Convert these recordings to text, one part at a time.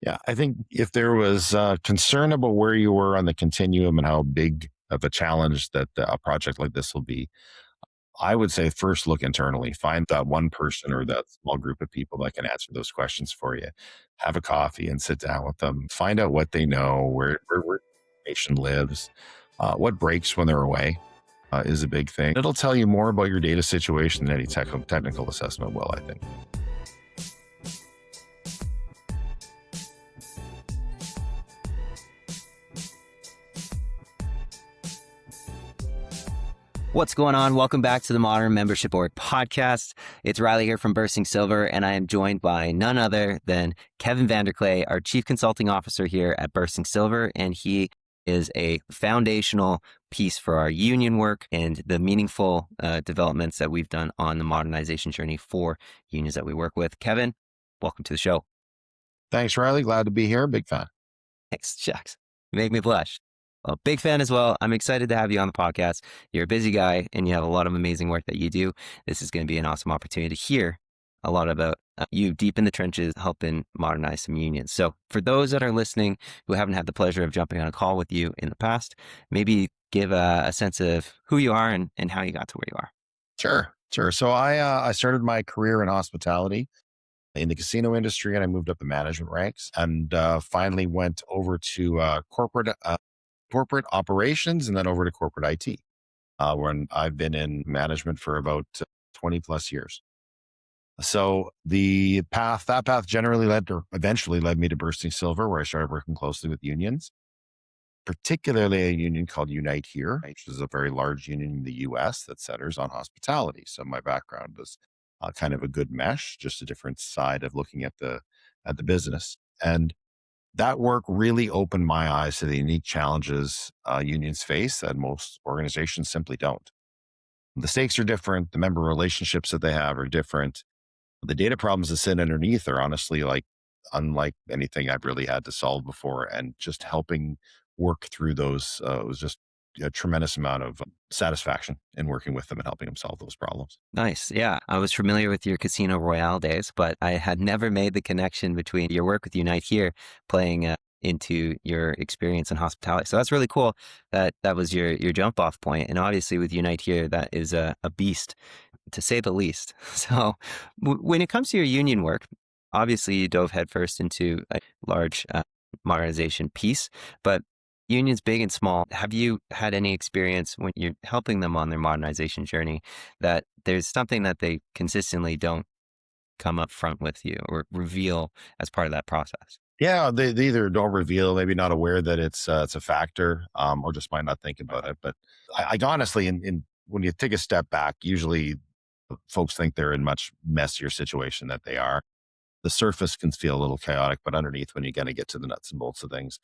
Yeah, I think if there was concern about where you were on the continuum and how big of a challenge that a project like this will be, I would say first look internally. Find that one person or that small group of people that can answer those questions for you. Have a coffee and sit down with them. Find out what they know, where information lives, what breaks when they're away is a big thing. It'll tell you more about your data situation than any technical assessment will, I think. What's going on? Welcome back to the Modern Membership Board podcast. It's Riley here from Bursting Silver, and I am joined by none other than Kevin VanderKley, our Chief Consulting Officer here at Bursting Silver, and he is a foundational piece for our union work and the meaningful developments that we've done on the modernization journey for unions that we work with. Kevin, welcome to the show. Thanks, Riley. Glad to be here. Big fan. Thanks, Shucks. You make me blush. Well, big fan as well. I'm excited to have you on the podcast. You're a busy guy and you have a lot of amazing work that you do. This is going to be an awesome opportunity to hear a lot about you deep in the trenches, helping modernize some unions. So for those that are listening who haven't had the pleasure of jumping on a call with you in the past, maybe give a sense of who you are and how you got to where you are. Sure. So I started my career in hospitality in the casino industry, and I moved up the management ranks, and finally went over to corporate operations, and then over to corporate IT, when I've been in management for about 20 plus years. So that path generally eventually led me to Bursting Silver, where I started working closely with unions, particularly a union called Unite Here, which is a very large union in the US that centers on hospitality. So my background was kind of a good mesh, just a different side of looking at the business. And that work really opened my eyes to the unique challenges unions face that most organizations simply don't. The stakes are different. The member relationships that they have are different. The data problems that sit underneath are honestly unlike anything I've really had to solve before. And just helping work through those was just a tremendous amount of satisfaction in working with them and helping them solve those problems. Nice. Yeah. I was familiar with your Casino Royale days, but I had never made the connection between your work with Unite Here playing into your experience in hospitality. So that's really cool that was your jump off point. And obviously with Unite Here, that is a beast to say the least. So when it comes to your union work, obviously you dove headfirst into a large modernization piece, but unions big and small, have you had any experience when you're helping them on their modernization journey that there's something that they consistently don't come up front with you or reveal as part of that process? Yeah, they either don't reveal, maybe not aware that it's a factor, or just might not think about it. But I honestly, when you take a step back, usually folks think they're in much messier situation that they are. The surface can feel a little chaotic, but underneath, when you kind of get to the nuts and bolts of things,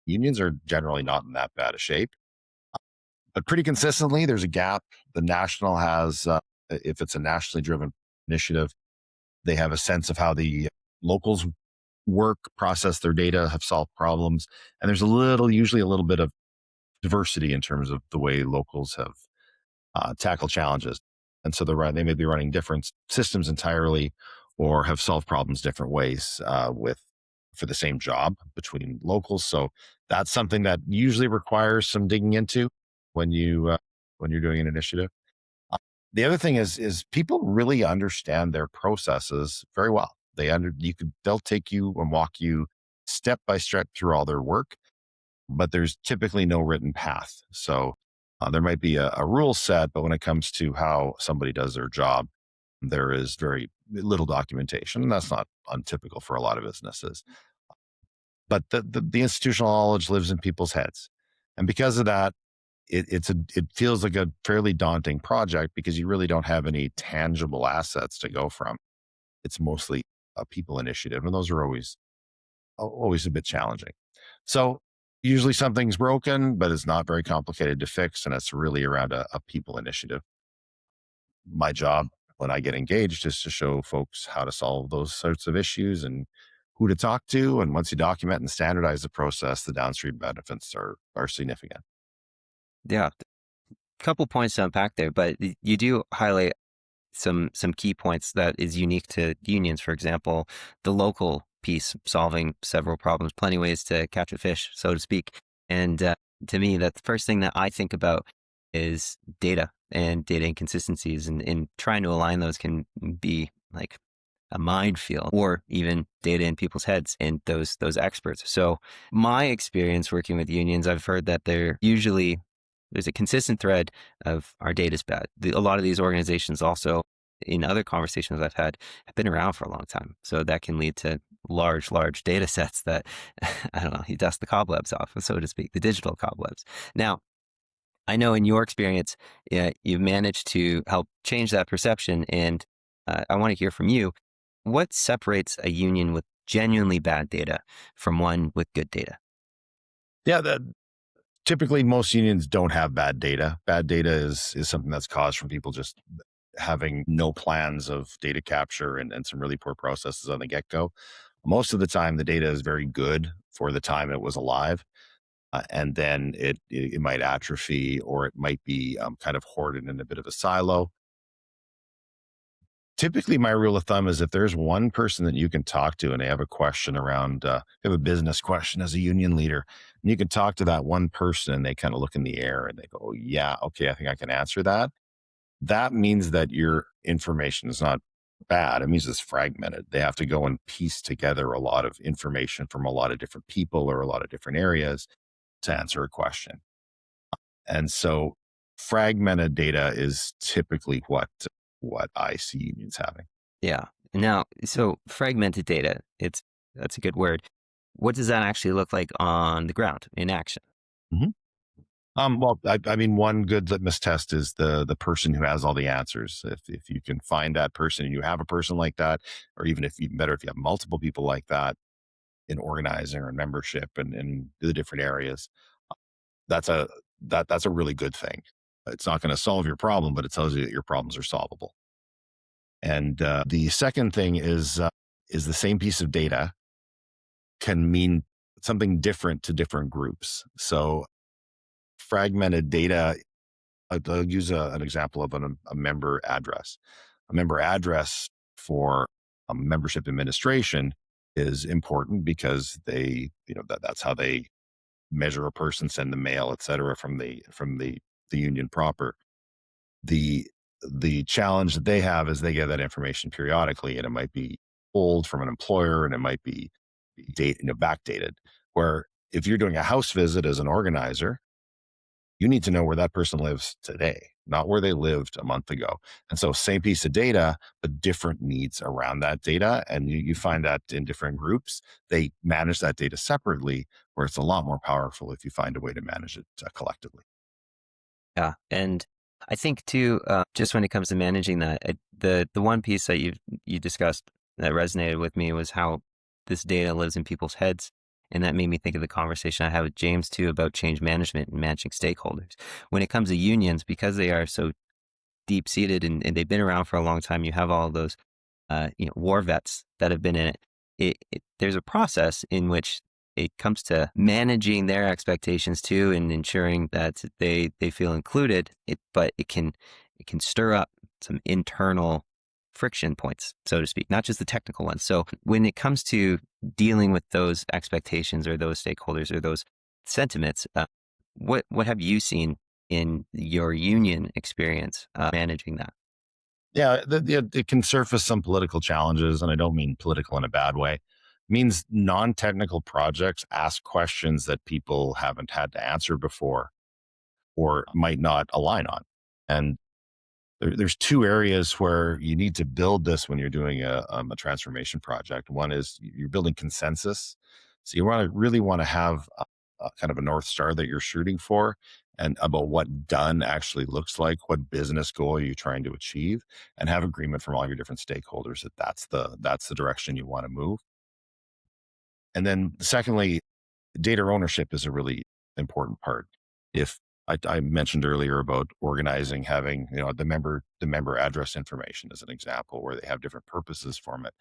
unions are generally not in that bad a shape. But pretty consistently, there's a gap. The national has, if it's a nationally driven initiative, they have a sense of how the locals work, process their data, have solved problems. And there's usually a little bit of diversity in terms of the way locals have tackled challenges. And so they may be running different systems entirely, or have solved problems different ways for the same job between locals. So that's something that usually requires some digging into when you're doing an initiative. The other thing is people really understand their processes very well. They'll take you and walk you step by step through all their work, but there's typically no written path. So there might be a rule set, but when it comes to how somebody does their job, there is very little documentation, and that's not untypical for a lot of businesses. But the institutional knowledge lives in people's heads, and because of that, it feels like a fairly daunting project because you really don't have any tangible assets to go from. It's mostly a people initiative, and those are always a bit challenging. So usually something's broken, but it's not very complicated to fix, and it's really around a people initiative. My job when I get engaged is to show folks how to solve those sorts of issues and who to talk to. And once you document and standardize the process, the downstream benefits are significant. Yeah. A couple points to unpack there, but you do highlight some key points that is unique to unions. For example, the local piece, solving several problems, plenty of ways to catch a fish, so to speak. And to me, that the first thing that I think about is data and data inconsistencies, and trying to align those can be like a minefield, or even data in people's heads and those experts. So my experience working with unions, I've heard that there's a consistent thread of our data's bad. A lot of these organizations also, in other conversations I've had, have been around for a long time. So that can lead to large data sets that, I don't know, you dust the cobwebs off, so to speak, the digital cobwebs. Now, I know in your experience, you've managed to help change that perception. And I want to hear from you. What separates a union with genuinely bad data from one with good data? Yeah, typically most unions don't have bad data. Bad data is something that's caused from people just having no plans of data capture and some really poor processes on the get-go. Most of the time, the data is very good for the time it was alive. And then it might atrophy, or it might be kind of hoarded in a bit of a silo. Typically, my rule of thumb is if there's one person that you can talk to and they have a question around, you have a business question as a union leader, and you can talk to that one person and they kind of look in the air and they go, "Oh, yeah, okay, I think I can answer that." That means that your information is not bad. It means it's fragmented. They have to go and piece together a lot of information from a lot of different people or a lot of different areas to answer a question. And so fragmented data is typically what I see unions having. Yeah. Now, so fragmented data, that's a good word. What does that actually look like on the ground in action? Mhm. Well, I mean, one good litmus test is the person who has all the answers. If you can find that person and you have a person like that, or even if even better, if you have multiple people like that in organizing or in membership and in the different areas, that's a that's a really good thing. It's not going to solve your problem, but it tells you that your problems are solvable. And the second thing is the same piece of data can mean something different to different groups. So fragmented data, I'll use an example of a member address. A member address for a membership administration is important because that's how they measure a person, send the mail, et cetera, from the union proper. The the challenge that they have is they get that information periodically, and it might be old from an employer, and it might be backdated. Where if you're doing a house visit as an organizer, you need to know where that person lives today, not where they lived a month ago. And so, same piece of data, but different needs around that data. And you find that in different groups, they manage that data separately, where it's a lot more powerful if you find a way to manage it collectively. Yeah. And I think too, just when it comes to managing that, the one piece that you discussed that resonated with me was how this data lives in people's heads. And that made me think of the conversation I had with James too about change management and managing stakeholders. When it comes to unions, because they are so deep seated and they've been around for a long time, you have all of those war vets that have been in it. There's a process in which it comes to managing their expectations too, and ensuring that they feel included. But it can stir up some internal friction points, so to speak, not just the technical ones. So when it comes to dealing with those expectations or those stakeholders or those sentiments, what have you seen in your union experience managing that? Yeah, it can surface some political challenges, and I don't mean political in a bad way. It means non-technical projects ask questions that people haven't had to answer before or might not align on. And there's two areas where you need to build this when you're doing a transformation project. One is you're building consensus. So you really want to have a kind of a North Star that you're shooting for and about what done actually looks like, what business goal are you trying to achieve, and have agreement from all your different stakeholders that that's the direction you want to move. And then secondly, data ownership is a really important part. If I mentioned earlier about organizing, having the member address information as an example, where they have different purposes from it.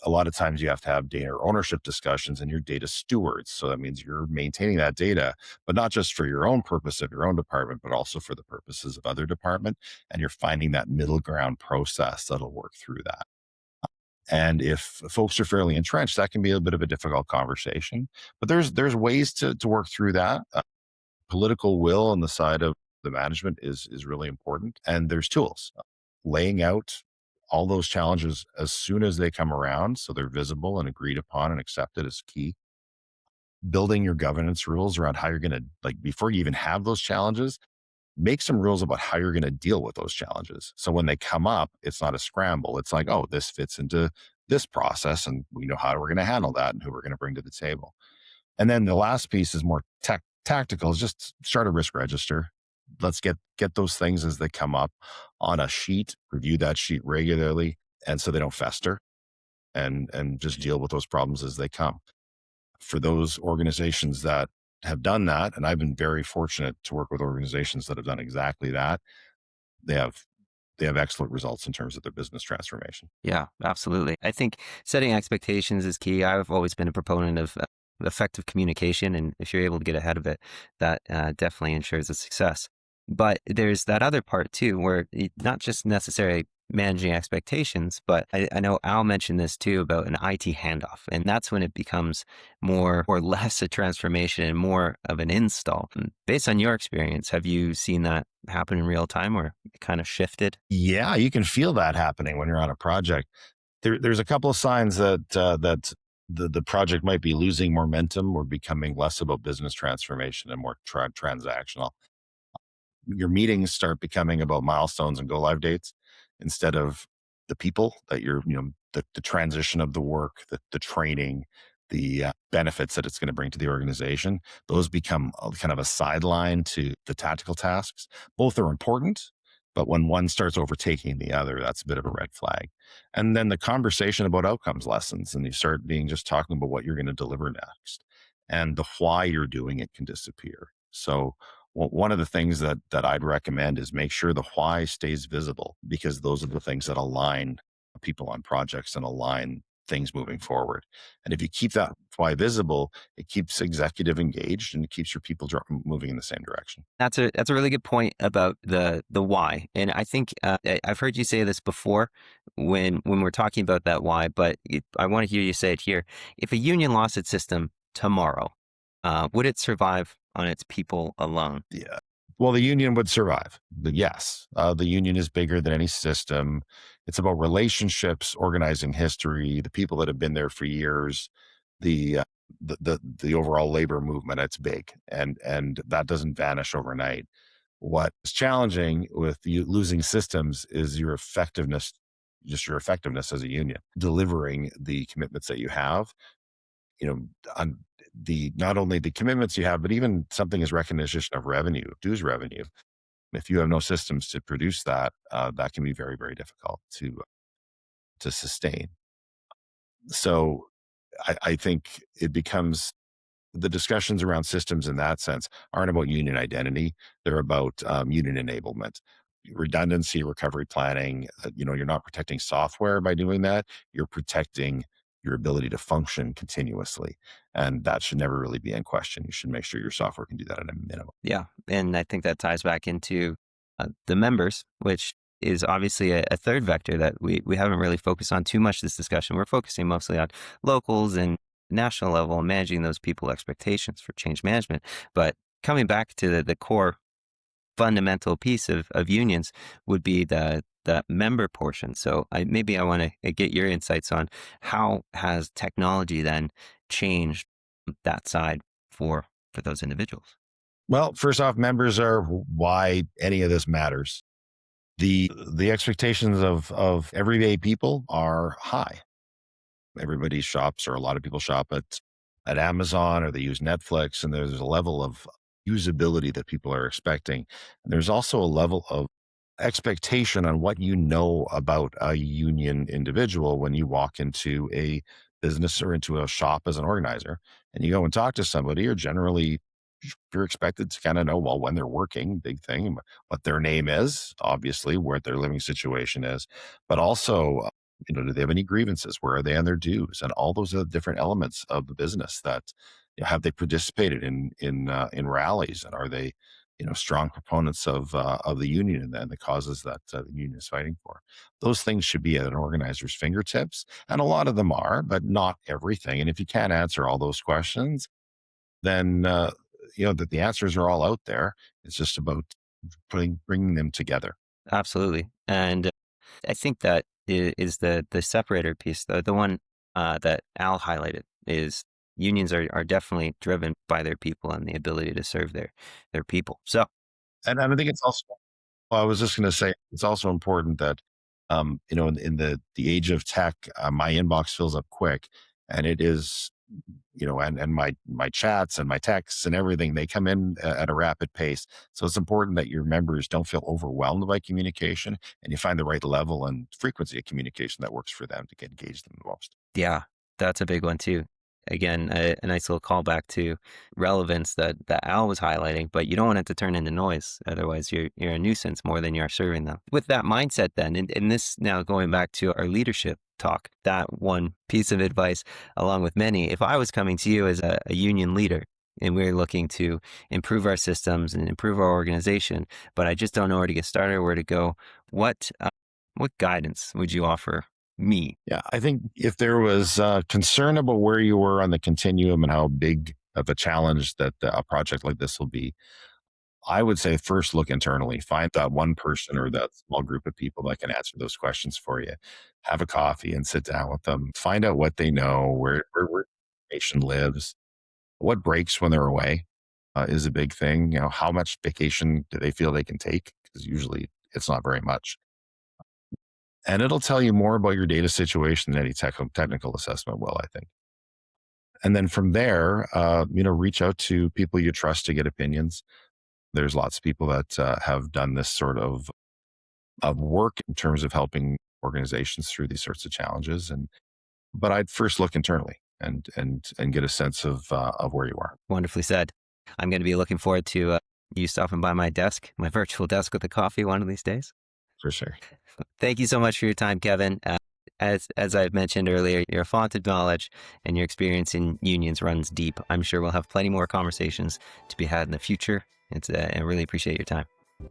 A lot of times you have to have data ownership discussions and you're data stewards. So that means you're maintaining that data, but not just for your own purpose of your own department, but also for the purposes of other department. And you're finding that middle ground process that'll work through that. And if folks are fairly entrenched, that can be a bit of a difficult conversation. But there's ways to work through that. Political will on the side of the management is really important, and there's tools. Laying out all those challenges as soon as they come around, so they're visible and agreed upon and accepted, is key. Building your governance rules around how you're going to, like, before you even have those challenges, make some rules about how you're going to deal with those challenges. So when they come up, it's not a scramble. It's like, oh, this fits into this process, and we know how we're going to handle that and who we're going to bring to the table. And then the last piece is more tactical, is just start a risk register. Let's get those things as they come up on a sheet, review that sheet regularly, and so they don't fester, and just deal with those problems as they come. For those organizations that have done that, and I've been very fortunate to work with organizations that have done exactly that, they have excellent results in terms of their business transformation. Yeah, absolutely. I think setting expectations is key. I've always been a proponent of effective communication, and if you're able to get ahead of it, that definitely ensures a success. But there's that other part too, where not just necessarily managing expectations, but I know Al mentioned this too about an IT handoff, and that's when it becomes more or less a transformation and more of an install. And based on your experience, have you seen that happen in real time, or it kind of shifted? Yeah, you can feel that happening when you're on a project. There's a couple of signs that the project might be losing momentum or becoming less about business transformation and more transactional. Your meetings start becoming about milestones and go live dates instead of the people that the transition of the work, the training, the benefits that it's going to bring to the organization. Those become kind of a sideline to the tactical tasks. Both are important, but when one starts overtaking the other, that's a bit of a red flag. And then the conversation about outcomes lessons, and you start being just talking about what you're going to deliver next, and the why you're doing it can disappear. So one of the things that I'd recommend is make sure the why stays visible, because those are the things that align people on projects and align things moving forward. And if you keep that why visible, it keeps executive engaged and it keeps your people moving in the same direction. That's a really good point about the why, and I think I've heard you say this before when we're talking about that why, but I want to hear you say it here. If a union lost its system tomorrow, would it survive on its people alone? Yeah. Well, the union would survive. Yes, the union is bigger than any system. It's about relationships, organizing history, the people that have been there for years, the the overall labor movement. It's big, and that doesn't vanish overnight. What is challenging with you losing systems is your effectiveness, just your effectiveness as a union, delivering the commitments that you have. On the not only the commitments you have, but even something as recognition of revenue, dues revenue. If you have no systems to produce that, that can be very, very difficult to sustain. So I think it becomes the discussions around systems in that sense aren't about union identity. They're about union enablement, redundancy, recovery planning. You're not protecting software by doing that. You're protecting your ability to function continuously. And that should never really be in question. You should make sure your software can do that at a minimum. Yeah, and I think that ties back into the members, which is obviously a third vector that we haven't really focused on too much this discussion. We're focusing mostly on locals and national level and managing those people expectations for change management. But coming back to the core fundamental piece of unions would be the member portion. So maybe I want to get your insights on how has technology then changed that side for those individuals. Well, first off, members are why any of this matters. The expectations of everyday people are high. Everybody shops, or a lot of people shop at Amazon, or they use Netflix, and there's a level of usability that people are expecting. And there's also a level of expectation on what you know about a union individual when you walk into a business or into a shop as an organizer and you go and talk to somebody. You're expected to kind of know, well, when they're working, big thing, what their name is, obviously, what their living situation is, but also, do they have any grievances? Where are they on their dues? And all those other different elements of the business that have they participated in rallies, and are they strong proponents of the union and the causes that the union is fighting for. Those things should be at an organizer's fingertips, and a lot of them are, but not everything. And if you can't answer all those questions, then that the answers are all out there. It's just about bringing them together. Absolutely. And I think that is the separator piece, the one that Al highlighted is unions are definitely driven by their people and the ability to serve their people. So And I think it's also, well, I was just going to say, it's also important that, in the age of tech, my inbox fills up quick, and it is, and my chats and my texts and everything, they come in at a rapid pace. So it's important that your members don't feel overwhelmed by communication, and you find the right level and frequency of communication that works for them to get engaged in the most. yeah, that's a big one too. Again, a nice little callback to relevance that Al was highlighting, but you don't want it to turn into noise. Otherwise, you're a nuisance more than you are serving them. With that mindset, then, and this now going back to our leadership talk, that one piece of advice, along with many, if I was coming to you as a union leader and we're looking to improve our systems and improve our organization, but I just don't know where to get started, where to go, what guidance would you offer me? Yeah, I think if there was concern about where you were on the continuum and how big of a challenge that a project like this will be, I would say first look internally. Find that one person or that small group of people that can answer those questions for you. Have a coffee and sit down with them. Find out what they know, where information lives, what breaks when they're away is a big thing. How much vacation do they feel they can take? Because usually it's not very much. And it'll tell you more about your data situation than any technical assessment will, I think. And then from there, reach out to people you trust to get opinions. There's lots of people that have done this sort of work in terms of helping organizations through these sorts of challenges. But I'd first look internally and get a sense of where you are. Wonderfully said. I'm going to be looking forward to you stopping by my desk, my virtual desk with a coffee one of these days. For sure. Thank you so much for your time, Kevin. As I've mentioned earlier, your font of knowledge and your experience in unions runs deep. I'm sure we'll have plenty more conversations to be had in the future. I really appreciate your time.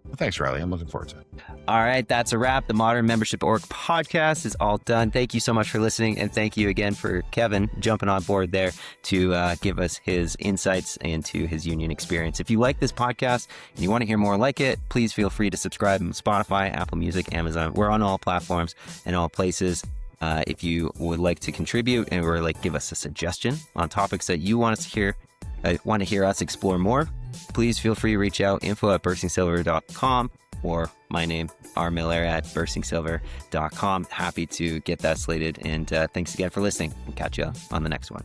Well, thanks, Riley. I'm looking forward to it. All right, that's a wrap. The Modern Membership Org podcast is all done. Thank you so much for listening. And thank you again for Kevin jumping on board there to give us his insights into his union experience. If you like this podcast and you want to hear more like it, please feel free to subscribe on Spotify, Apple Music, Amazon. We're on all platforms and all places. If you would like to contribute or give us a suggestion on topics that you want us to hear, want to hear us explore more, please feel free to reach out, info@burstingsilver.com, or my name, rmiller@burstingsilver.com. Happy to get that slated. And thanks again for listening. We'll catch you on the next one.